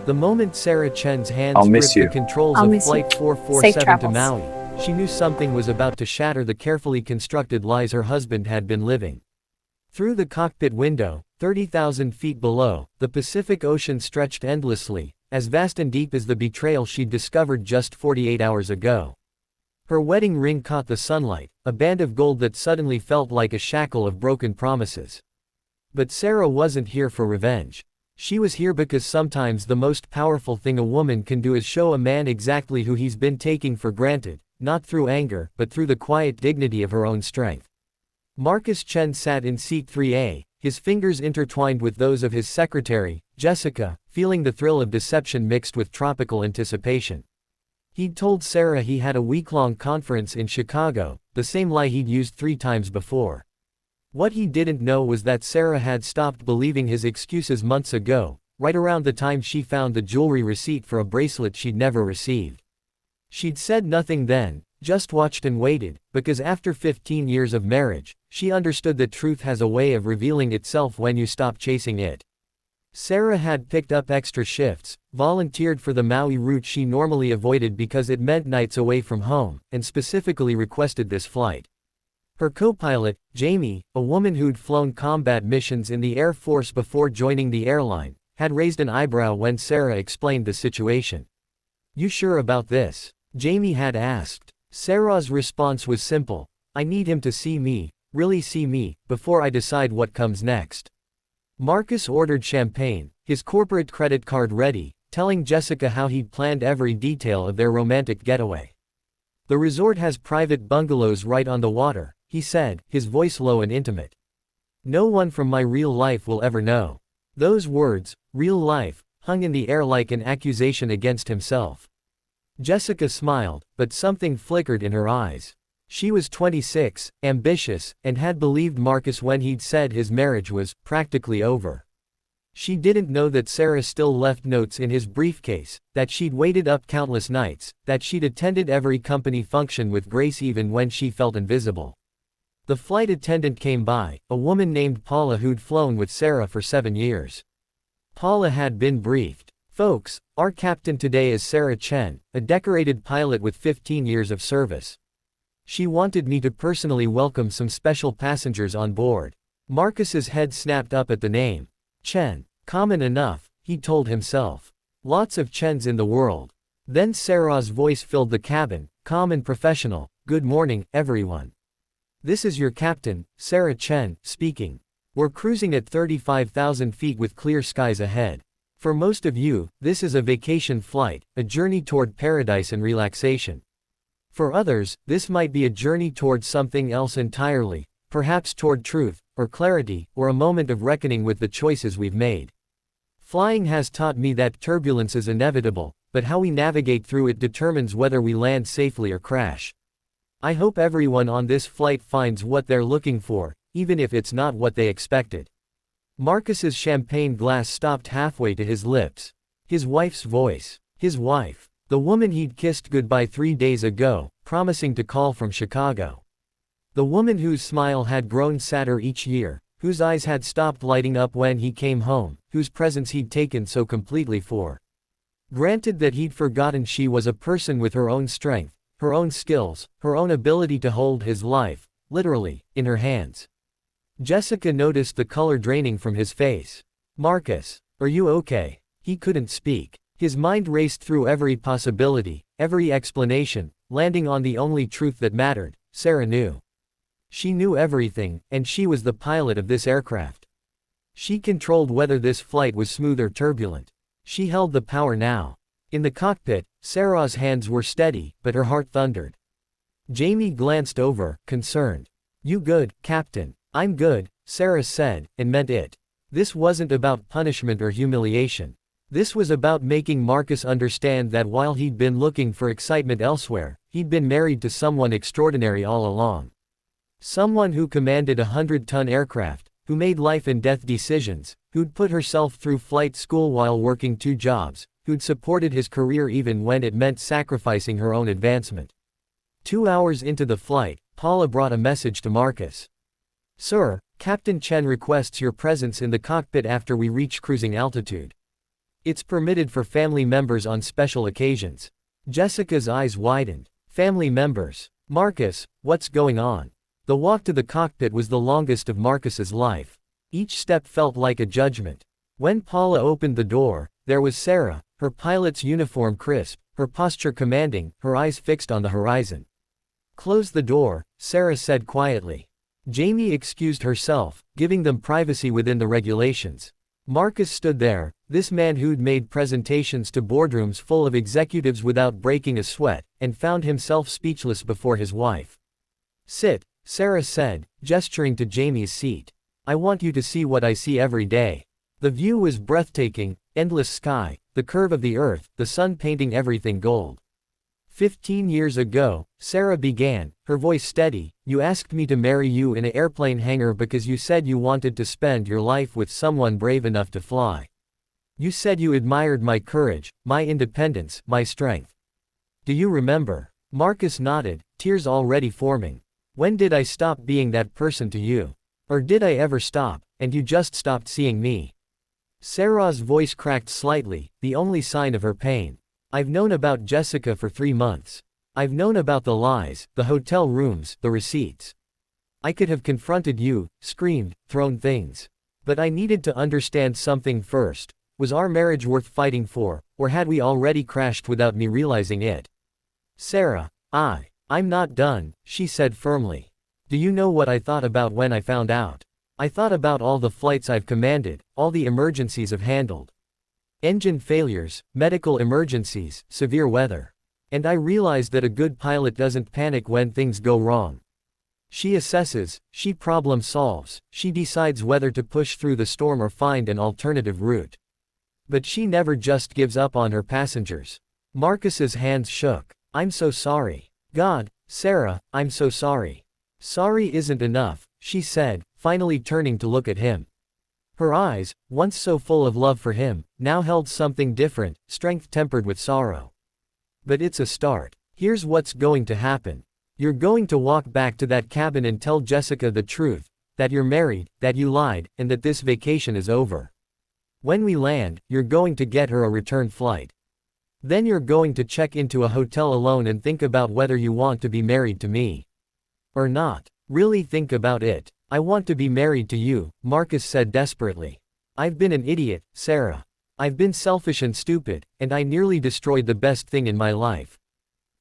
The moment Sarah Chen's I'll hands miss gripped the you. controls I'll of miss you. Flight Safe 447 to travels. Maui, she knew something was about to shatter the carefully constructed lies her husband had been living. Through the cockpit window, 30,000 feet below, the Pacific Ocean stretched endlessly, as vast and deep as the betrayal she'd discovered just 48 hours ago. Her wedding ring caught the sunlight, a band of gold that suddenly felt like a shackle of broken promises. But Sarah wasn't here for revenge. She was here because sometimes the most powerful thing a woman can do is show a man exactly who he's been taking for granted, not through anger, but through the quiet dignity of her own strength. Marcus Chen sat in seat 3A, his fingers intertwined with those of his secretary, Jessica, feeling the thrill of deception mixed with tropical anticipation. He'd told Sarah he had a week-long conference in Chicago, the same lie he'd used 3 times before. What he didn't know was that Sarah had stopped believing his excuses months ago, right around the time she found the jewelry receipt for a bracelet she'd never received. She'd said nothing then, just watched and waited, because after 15 years of marriage, she understood that truth has a way of revealing itself when you stop chasing it. Sarah had picked up extra shifts, volunteered for the Maui route she normally avoided because it meant nights away from home, and specifically requested this flight. Her co-pilot, Jamie, a woman who'd flown combat missions in the Air Force before joining the airline, had raised an eyebrow when Sarah explained the situation. "You sure about this?" Jamie had asked. Sarah's response was simple: "I need him to see me, really see me, before I decide what comes next." Marcus ordered champagne, his corporate credit card ready, telling Jessica how he'd planned every detail of their romantic getaway. "The resort has private bungalows right on the water," he said, his voice low and intimate. "No one from my real life will ever know." Those words, real life, hung in the air like an accusation against himself. Jessica smiled, but something flickered in her eyes. She was 26, ambitious, and had believed Marcus when he'd said his marriage was practically over. She didn't know that Sarah still left notes in his briefcase, that she'd waited up countless nights, that she'd attended every company function with grace even when she felt invisible. The flight attendant came by, a woman named Paula who'd flown with Sarah for 7 years. Paula had been briefed. "Folks, our captain today is Sarah Chen, a decorated pilot with 15 years of service. She wanted me to personally welcome some special passengers on board." Marcus's head snapped up at the name. Chen. Common enough, he told himself. Lots of Chens in the world. Then Sarah's voice filled the cabin, calm and professional. "Good morning, everyone. This is your captain, Sarah Chen, speaking. We're cruising at 35,000 feet with clear skies ahead. For most of you, this is a vacation flight, a journey toward paradise and relaxation. For others, this might be a journey toward something else entirely, perhaps toward truth, or clarity, or a moment of reckoning with the choices we've made. Flying has taught me that turbulence is inevitable, but how we navigate through it determines whether we land safely or crash. I hope everyone on this flight finds what they're looking for, even if it's not what they expected." Marcus's champagne glass stopped halfway to his lips. His wife's voice. His wife. The woman he'd kissed goodbye 3 days ago, promising to call from Chicago. The woman whose smile had grown sadder each year, whose eyes had stopped lighting up when he came home, whose presence he'd taken so completely for granted that he'd forgotten she was a person with her own strength, her own skills, her own ability to hold his life, literally, in her hands. Jessica noticed the color draining from his face. "Marcus, are you okay?" He couldn't speak. His mind raced through every possibility, every explanation, landing on the only truth that mattered: Sarah knew. She knew everything, and she was the pilot of this aircraft. She controlled whether this flight was smooth or turbulent. She held the power now. In the cockpit, Sarah's hands were steady, but her heart thundered. Jamie glanced over, concerned. "You good, Captain?" "I'm good," Sarah said, and meant it. This wasn't about punishment or humiliation. This was about making Marcus understand that while he'd been looking for excitement elsewhere, he'd been married to someone extraordinary all along. Someone who commanded a 100-ton aircraft, who made life and death decisions, who'd put herself through flight school while working 2 jobs, who'd supported his career even when it meant sacrificing her own advancement. 2 hours into the flight, Paula brought a message to Marcus. "Sir, Captain Chen requests your presence in the cockpit after we reach cruising altitude." It's permitted for family members on special occasions. Jessica's eyes widened. Family members. Marcus, what's going on? The walk to the cockpit was the longest of Marcus's life. Each step felt like a judgment. When Paula opened the door, there was Sarah, her pilot's uniform crisp, her posture commanding, her eyes fixed on the horizon. Close the door, Sarah said quietly. Jamie excused herself, giving them privacy within the regulations. Marcus stood there, this man who'd made presentations to boardrooms full of executives without breaking a sweat, and found himself speechless before his wife. Sit, Sarah said, gesturing to Jamie's seat. I want you to see what I see every day. The view was breathtaking, endless sky, the curve of the earth, the sun painting everything gold. 15 years ago, Sarah began, her voice steady, you asked me to marry you in an airplane hangar because you said you wanted to spend your life with someone brave enough to fly. You said you admired my courage, my independence, my strength. Do you remember? Marcus nodded, tears already forming. When did I stop being that person to you? Or did I ever stop, and you just stopped seeing me? Sarah's voice cracked slightly, the only sign of her pain. I've known about Jessica for 3 months. I've known about the lies, the hotel rooms, the receipts. I could have confronted you, screamed, thrown things. But I needed to understand something first. Was our marriage worth fighting for, or had we already crashed without me realizing it? Sarah, I'm not done, she said firmly. Do you know what I thought about when I found out? I thought about all the flights I've commanded, all the emergencies I've handled. Engine failures, medical emergencies, severe weather. And I realized that a good pilot doesn't panic when things go wrong. She assesses, she problem solves, she decides whether to push through the storm or find an alternative route. But she never just gives up on her passengers. Marcus's hands shook. I'm so sorry. God, Sarah, I'm so sorry. Sorry isn't enough, she said, finally turning to look at him. Her eyes, once so full of love for him, now held something different, strength tempered with sorrow. But it's a start. Here's what's going to happen. You're going to walk back to that cabin and tell Jessica the truth, that you're married, that you lied, and that this vacation is over. When we land, you're going to get her a return flight. Then you're going to check into a hotel alone and think about whether you want to be married to me. Or not. Really think about it. I want to be married to you, Marcus said desperately. I've been an idiot, Sarah. I've been selfish and stupid, and I nearly destroyed the best thing in my life.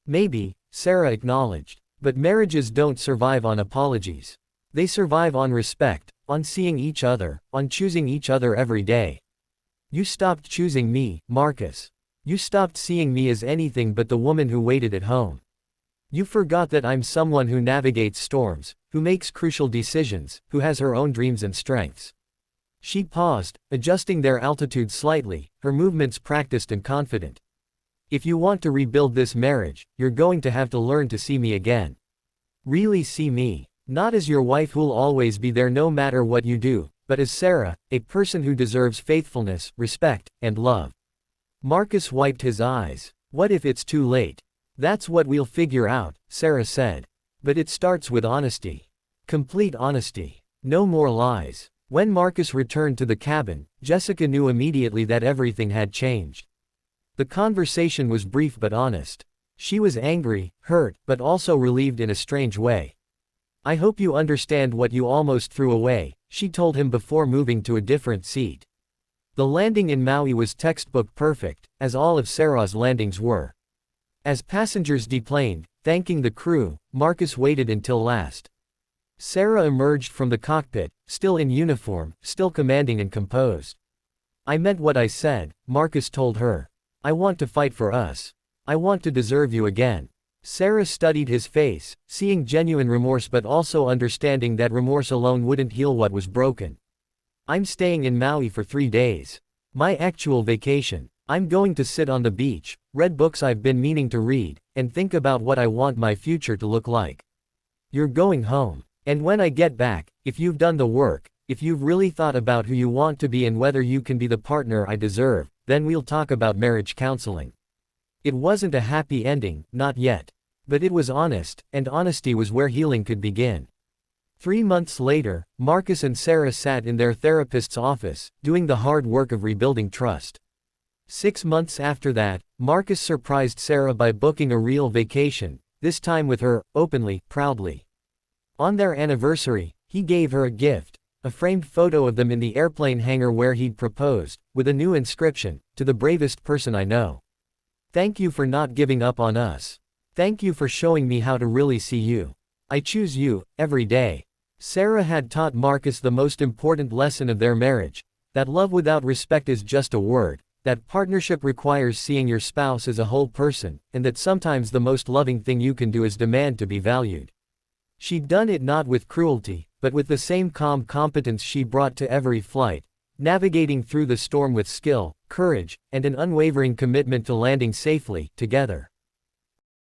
Maybe, Sarah acknowledged. But marriages don't survive on apologies. They survive on respect, on seeing each other, on choosing each other every day. You stopped choosing me, Marcus. You stopped seeing me as anything but the woman who waited at home. You forgot that I'm someone who navigates storms, who makes crucial decisions, who has her own dreams and strengths. She paused, adjusting their altitude slightly, her movements practiced and confident. If you want to rebuild this marriage, you're going to have to learn to see me again. Really see me. Not as your wife who'll always be there no matter what you do, but as Sarah, a person who deserves faithfulness, respect, and love. Marcus wiped his eyes. What if it's too late? That's what we'll figure out, Sarah said. But it starts with honesty. Complete honesty. No more lies. When Marcus returned to the cabin, Jessica knew immediately that everything had changed. The conversation was brief but honest. She was angry, hurt, but also relieved in a strange way. I hope you understand what you almost threw away, she told him before moving to a different seat. The landing in Maui was textbook perfect, as all of Sarah's landings were. As passengers deplaned, thanking the crew, Marcus waited until last. Sarah emerged from the cockpit, still in uniform, still commanding and composed. I meant what I said, Marcus told her. I want to fight for us. I want to deserve you again. Sarah studied his face, seeing genuine remorse but also understanding that remorse alone wouldn't heal what was broken. I'm staying in Maui for 3 days. My actual vacation. I'm going to sit on the beach, read books I've been meaning to read, and think about what I want my future to look like. You're going home. And when I get back, if you've done the work, if you've really thought about who you want to be and whether you can be the partner I deserve, then we'll talk about marriage counseling. It wasn't a happy ending, not yet. But it was honest, and honesty was where healing could begin. 3 months later, Marcus and Sarah sat in their therapist's office, doing the hard work of rebuilding trust. 6 months after that, Marcus surprised Sarah by booking a real vacation, this time with her, openly, proudly. On their anniversary, he gave her a gift, a framed photo of them in the airplane hangar where he'd proposed, with a new inscription, "To the bravest person I know. Thank you for not giving up on us. Thank you for showing me how to really see you. I choose you, every day." Sarah had taught Marcus the most important lesson of their marriage, that love without respect is just a word, that partnership requires seeing your spouse as a whole person, and that sometimes the most loving thing you can do is demand to be valued. She'd done it not with cruelty, but with the same calm competence she brought to every flight, navigating through the storm with skill, courage, and an unwavering commitment to landing safely, together.